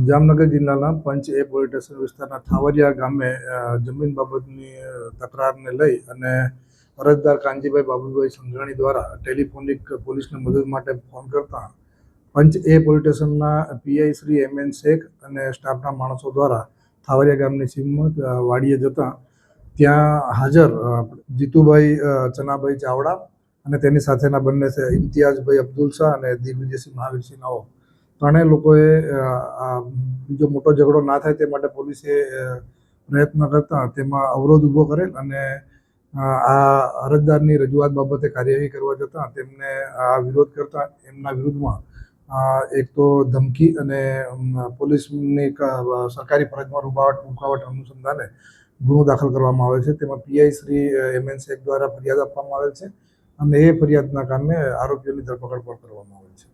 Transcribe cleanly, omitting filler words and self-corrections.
જામનગર જિલ્લાના પંચ એ police station વિસ્તારના થાવરિયા ગામે જમીન બાબતની તકરારને લઈ અને અરજદાર કાનજીભાઈ બાબુભાઈ સંઘાણી દ્વારા ટેલિફોનિક પોલીસને મદદ માટે ફોન કરતા પંચ એ પોલીસ સ્ટેશનના પીઆઈ શ્રી એમએન શેખ અને સ્ટાફના માણસો દ્વારા થાવરિયા ગામની સીમમાં વાડીએ જતા ત્યાં હાજર જીતુભાઈ ચનાભાઈ ચાવડા અને તેની સાથેના બંને છે ઇમ્તિયાઝભાઈ અબ્દુલ શાહ અને દિગ્વિજયસિંહ મહાવીરસિંહ નાઓ ત્રણેય લોકોએ બીજો મોટો ઝઘડો ના થાય તે માટે પોલીસે પ્રયત્ન કરતા તેમાં અવરોધ ઊભો કરેલ અને આ અરજદારની રજૂઆત બાબતે કાર્યવાહી કરવા જતાં તેમને આ વિરોધ કરતા એમના વિરુદ્ધમાં એક તો ધમકી અને પોલીસની સરકારી ફરજમાં રૂકાવટ અનુસંધાને ગુનો દાખલ કરવામાં આવે છે. તેમાં પીઆઈ શ્રી એમએન શેખ દ્વારા ફરિયાદ આપવામાં આવે છે અને એ ફરિયાદના કારણે આરોપીઓની ધરપકડ પણ કરવામાં આવે છે.